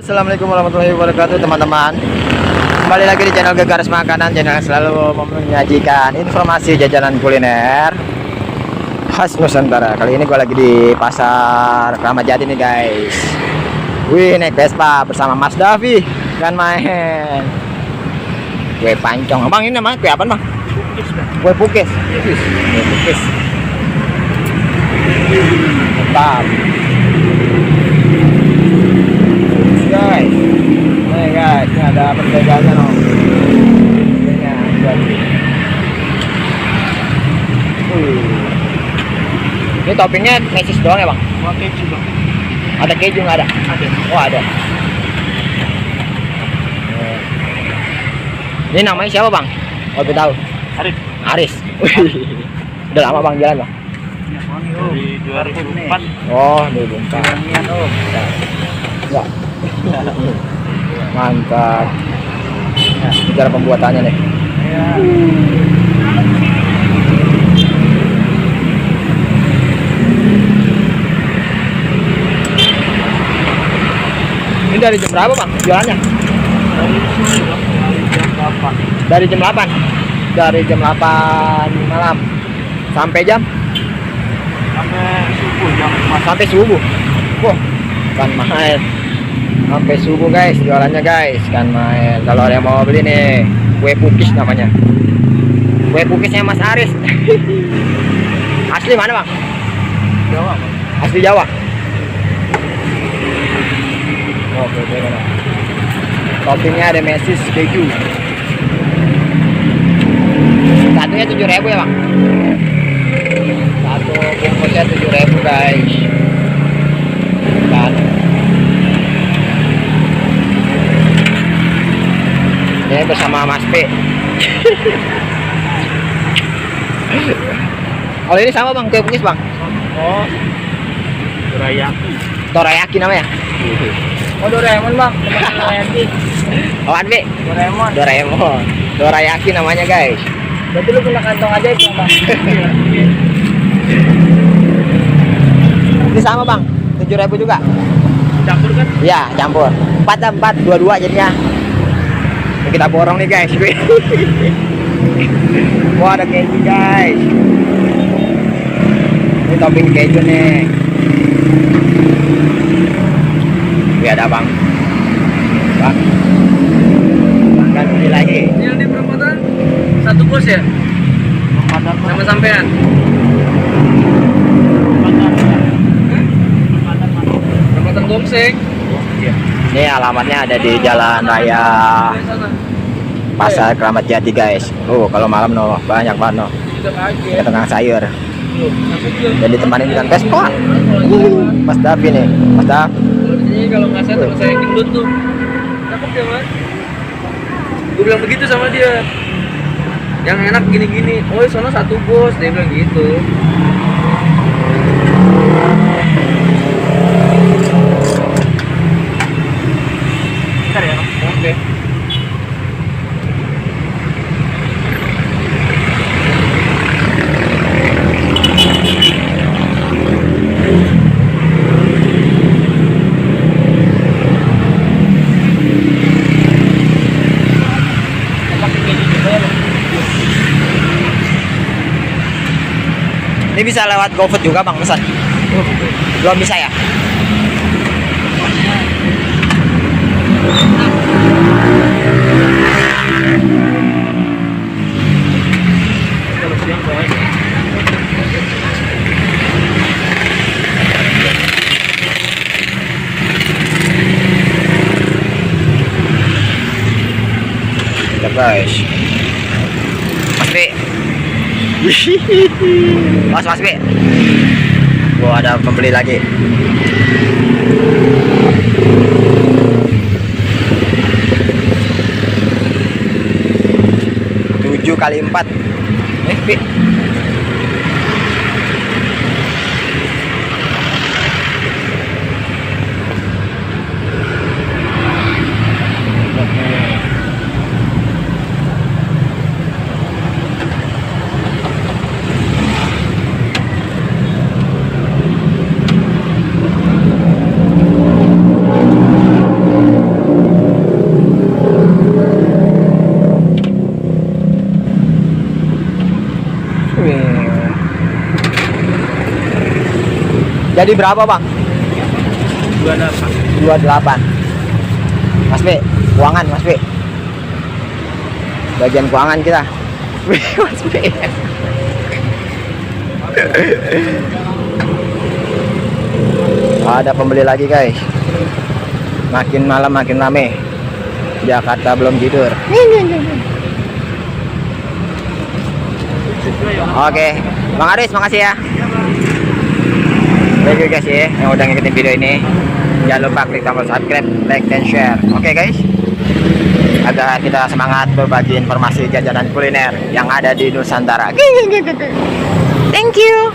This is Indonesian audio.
Assalamualaikum warahmatullahi wabarakatuh teman-teman. Kembali lagi di channel Gegares Makanan, channel yang selalu menyajikan informasi jajanan kuliner khas Nusantara. Kali ini gue lagi di pasar Kramat Jati nih guys. Wih, naik Vespa bersama Mas Davi kan main kue pancong. Bang, ini namanya kue apa bang? Kue pukis. Kue pukis. Mantap. Guys, nih guys, ini ada perbedaannya no. Ini toppingnya mesis doang ya bang? Wah, keju bang. Ada keju nggak ada? Ada. Oh ada. Ini namanya siapa bang? Oh gue tahu. Arif. Aris. Udah lama bang jalan bang? Dari 2004. Oh 2004. Om. Ya. Mantap. Cara pembuatannya nih. Ya. Ini dari jam berapa bang jualannya? Dari jam 8. Dari jam 8 malam sampai jam? Sampai subuh jam 4. Sampai subuh. Wah, kan main. Sampai subuh guys jualannya guys, kan main. Kalau ada yang mau beli nih, kue pukis namanya. Kue pukisnya Mas Aris. Asli mana bang? Jawa bang. Asli Jawa. Oh, oke, mana? Toppingnya ada mesis keju. Satunya 7.000 ya bang? Satu bungkusnya 7.000 guys. Kan. Ini bersama Mas P. Kalau ini sama bang, kue pukis bang? Oh. Dorayaki. Dorayaki namanya? Oh, Doraemon bang. Teman Dorayaki. Oh Anbi? Doraemon. Doraemon. Dorayaki namanya guys. Berarti lu punya kantong aja itu bang. Ini sama bang, 7.000 juga? Campur kan? Iya, campur 4 dua jadinya. Ini kita borong nih guys. Wah, ada keju guys. Ini topping keju nih. Ini ada bang. Bang. Makan ini lagi. Ini yang di perempatan satu bos ya? Sama sampean. Perempatan Gongseng. Ini alamatnya ada di Jalan Raya Pasar Kramat Jati guys. Kalau malam no banyak banget no. Kita tengah sayur. Dan ditemani dengan Vespa. Mas Davi nih. Mas Dav. Kalau di sini kalau nggak sama saya gendut tuh. Cakep ya mas. Gue bilang begitu sama dia. Yang enak gini-gini. Oh, sono satu bos. Dia bilang gitu. Bentar ya. Oke. Ini bisa lewat GoFood juga bang pesan? Belum bisa ya? Ya guys. Mas B. Mas B. Wah, ada pembeli lagi. 7x4. B. Jadi berapa bang? 28. 28. Mas B, keuangan Mas B. Bagian keuangan kita. Mas B. Ada pembeli lagi guys. Makin malam makin rame. Jakarta belum tidur. Oke, Bang Aris, makasih ya. Thank you guys ya yang udah ngikutin video ini. Jangan lupa klik tombol subscribe, like, dan share. Oke guys, agar kita semangat berbagi informasi jajanan kuliner yang ada di Nusantara. Thank you.